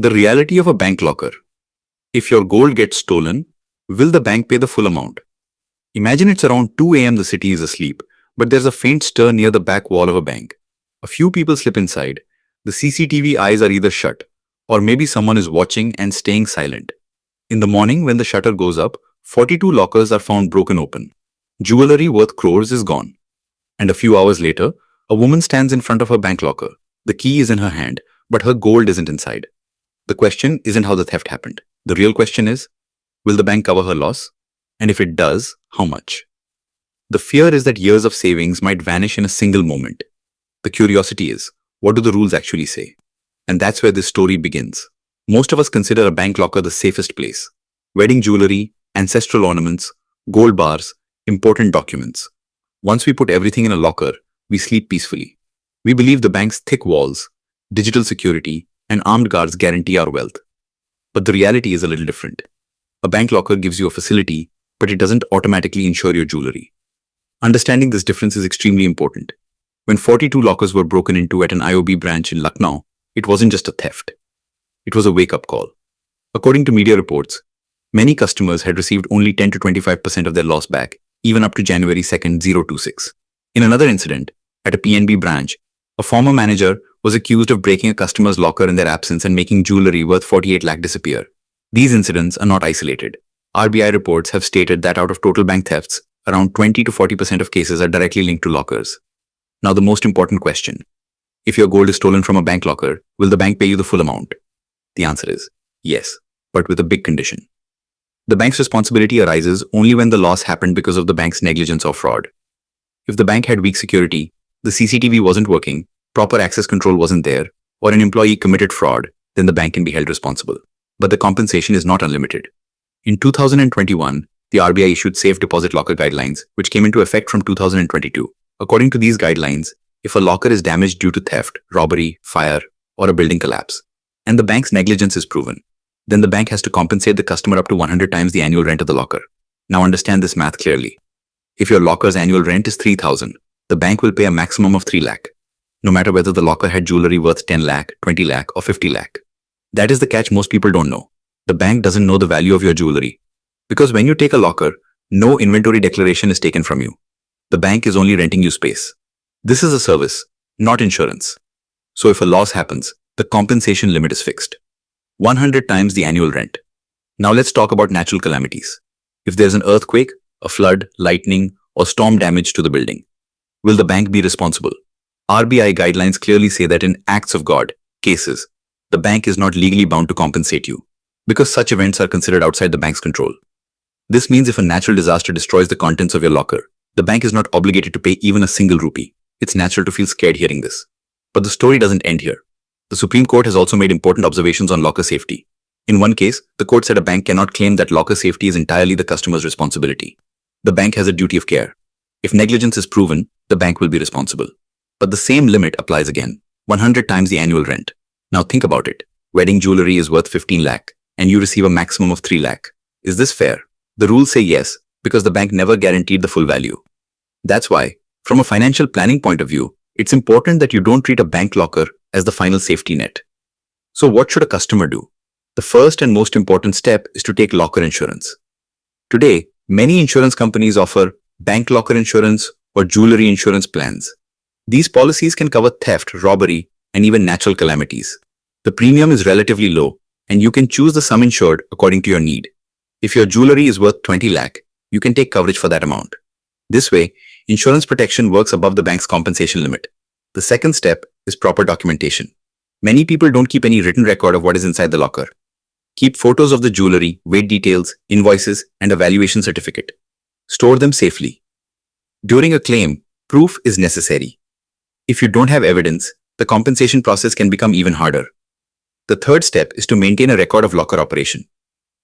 The reality of a bank locker. If your gold gets stolen, will the bank pay the full amount? Imagine it's around 2 a.m. the city is asleep, but there's a faint stir near the back wall of a bank. A few people slip inside. The CCTV eyes are either shut, or maybe someone is watching and staying silent. In the morning, when the shutter goes up, 42 lockers are found broken open. Jewelry worth crores is gone. And a few hours later, a woman stands in front of her bank locker. The key is in her hand, but her gold isn't inside. The question isn't how the theft happened. The real question is, will the bank cover her loss? And if it does, how much? The fear is that years of savings might vanish in a single moment. The curiosity is, what do the rules actually say? And that's where this story begins. Most of us consider a bank locker the safest place. Wedding jewelry, ancestral ornaments, gold bars, important documents. Once we put everything in a locker, we sleep peacefully. We believe the bank's thick walls, digital security, and armed guards guarantee our wealth. But the reality is a little different. A bank locker gives you a facility, but it doesn't automatically insure your jewelry. Understanding this difference is extremely important. When 42 lockers were broken into at an IOB branch in Lucknow, it wasn't just a theft. It was a wake-up call. According to media reports, many customers had received only 10 to 25% of their loss back, even up to January 2nd, 2026. In another incident, at a PNB branch, a former manager was accused of breaking a customer's locker in their absence and making jewelry worth 48 lakh disappear. These incidents are not isolated. RBI reports have stated that out of total bank thefts, around 20 to 40% of cases are directly linked to lockers. Now the most important question. If your gold is stolen from a bank locker, will the bank pay you the full amount? The answer is yes, but with a big condition. The bank's responsibility arises only when the loss happened because of the bank's negligence or fraud. If the bank had weak security, the CCTV wasn't working, proper access control wasn't there, or an employee committed fraud, then the bank can be held responsible. But the compensation is not unlimited. In 2021, the RBI issued safe deposit locker guidelines, which came into effect from 2022. According to these guidelines, if a locker is damaged due to theft, robbery, fire, or a building collapse, and the bank's negligence is proven, then the bank has to compensate the customer up to 100 times the annual rent of the locker. Now understand this math clearly. If your locker's annual rent is 3,000, the bank will pay a maximum of 3 lakh, no matter whether the locker had jewelry worth 10 lakh, 20 lakh, or 50 lakh. That is the catch most people don't know. The bank doesn't know the value of your jewelry. Because when you take a locker, no inventory declaration is taken from you. The bank is only renting you space. This is a service, not insurance. So if a loss happens, the compensation limit is fixed. 100 times the annual rent. Now let's talk about natural calamities. If there's an earthquake, a flood, lightning, or storm damage to the building, will the bank be responsible? RBI guidelines clearly say that in acts of God cases, the bank is not legally bound to compensate you, because such events are considered outside the bank's control. This means if a natural disaster destroys the contents of your locker, the bank is not obligated to pay even a single rupee. It's natural to feel scared hearing this. But the story doesn't end here. The Supreme Court has also made important observations on locker safety. In one case, the court said a bank cannot claim that locker safety is entirely the customer's responsibility. The bank has a duty of care. If negligence is proven, the bank will be responsible. But the same limit applies again, 100 times the annual rent. Now think about it. Wedding jewelry is worth 15 lakh, and you receive a maximum of 3 lakh. Is this fair? The rules say yes, because the bank never guaranteed the full value. That's why, from a financial planning point of view, it's important that you don't treat a bank locker as the final safety net. So what should a customer do? The first and most important step is to take locker insurance. Today, many insurance companies offer bank locker insurance or jewelry insurance plans. These policies can cover theft, robbery, and even natural calamities. The premium is relatively low, and you can choose the sum insured according to your need. If your jewelry is worth 20 lakh, you can take coverage for that amount. This way, insurance protection works above the bank's compensation limit. The second step is proper documentation. Many people don't keep any written record of what is inside the locker. Keep photos of the jewelry, weight details, invoices, and a valuation certificate. Store them safely. During a claim, proof is necessary. If you don't have evidence, the compensation process can become even harder. The third step is to maintain a record of locker operation.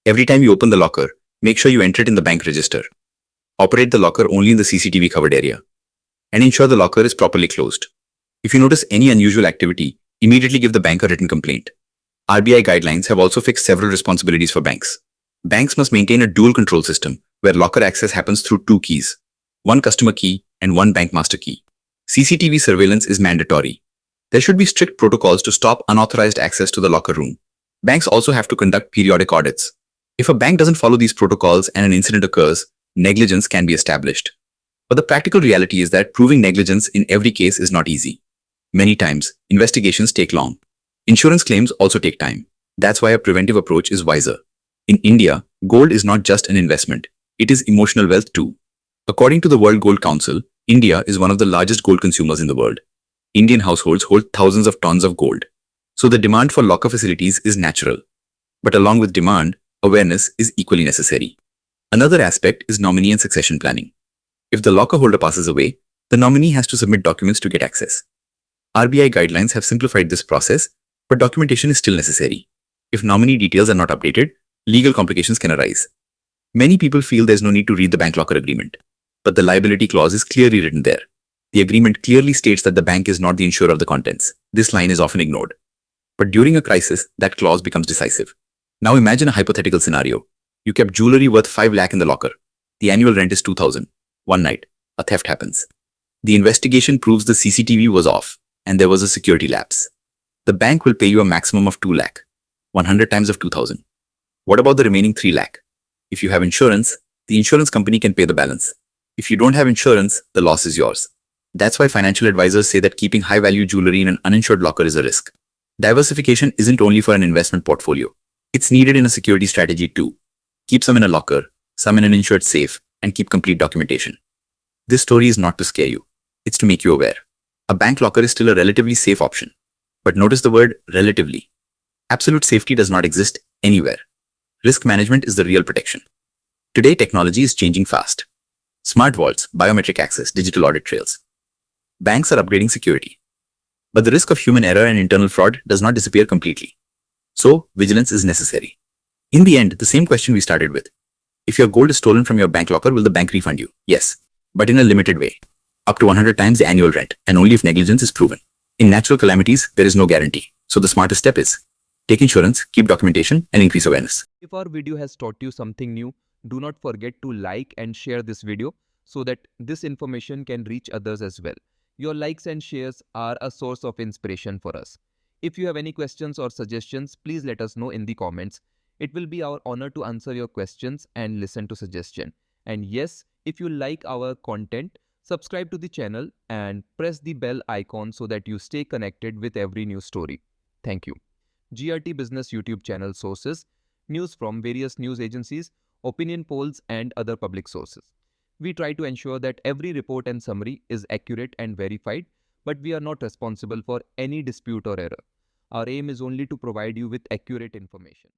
Every time you open the locker, make sure you enter it in the bank register. Operate the locker only in the CCTV covered area. And ensure the locker is properly closed. If you notice any unusual activity, immediately give the bank a written complaint. RBI guidelines have also fixed several responsibilities for banks. Banks must maintain a dual control system where locker access happens through 2 keys, one customer key and one bank master key. CCTV surveillance is mandatory. There should be strict protocols to stop unauthorized access to the locker room. Banks also have to conduct periodic audits. If a bank doesn't follow these protocols and an incident occurs, negligence can be established. But the practical reality is that proving negligence in every case is not easy. Many times, investigations take long. Insurance claims also take time. That's why a preventive approach is wiser. In India, gold is not just an investment. It is emotional wealth too. According to the World Gold Council, India is one of the largest gold consumers in the world. Indian households hold thousands of tons of gold. So the demand for locker facilities is natural. But along with demand, awareness is equally necessary. Another aspect is nominee and succession planning. If the locker holder passes away, the nominee has to submit documents to get access. RBI guidelines have simplified this process, but documentation is still necessary. If nominee details are not updated, legal complications can arise. Many people feel there's no need to read the bank locker agreement, but the liability clause is clearly written there. The agreement clearly states that the bank is not the insurer of the contents. This line is often ignored. But during a crisis, that clause becomes decisive. Now imagine a hypothetical scenario. You kept jewelry worth 5 lakh in the locker. The annual rent is 2,000. One night, a theft happens. The investigation proves the CCTV was off and there was a security lapse. The bank will pay you a maximum of 2 lakh, 100 times of 2,000. What about the remaining 3 lakh? If you have insurance, the insurance company can pay the balance. If you don't have insurance, the loss is yours. That's why financial advisors say that keeping high-value jewelry in an uninsured locker is a risk. Diversification isn't only for an investment portfolio. It's needed in a security strategy too. Keep some in a locker, some in an insured safe, and keep complete documentation. This story is not to scare you. It's to make you aware. A bank locker is still a relatively safe option. But notice the word relatively. Absolute safety does not exist anywhere. Risk management is the real protection. Today, technology is changing fast. Smart vaults, biometric access, digital audit trails. Banks are upgrading security. But the risk of human error and internal fraud does not disappear completely. So, vigilance is necessary. In the end, the same question we started with. If your gold is stolen from your bank locker, will the bank refund you? Yes, but in a limited way. Up to 100 times the annual rent, and only if negligence is proven. In natural calamities, there is no guarantee. So the smartest step is take insurance, keep documentation, and increase awareness. If our video has taught you something new, do not forget to like and share this video so that this information can reach others as well. Your likes and shares are a source of inspiration for us. If you have any questions or suggestions, please let us know in the comments. It will be our honor to answer your questions and listen to suggestions. And yes, if you like our content, subscribe to the channel and press the bell icon so that you stay connected with every new story. Thank you. GRT Business YouTube channel sources, news from various news agencies, opinion polls and other public sources. We try to ensure that every report and summary is accurate and verified, but we are not responsible for any dispute or error. Our aim is only to provide you with accurate information.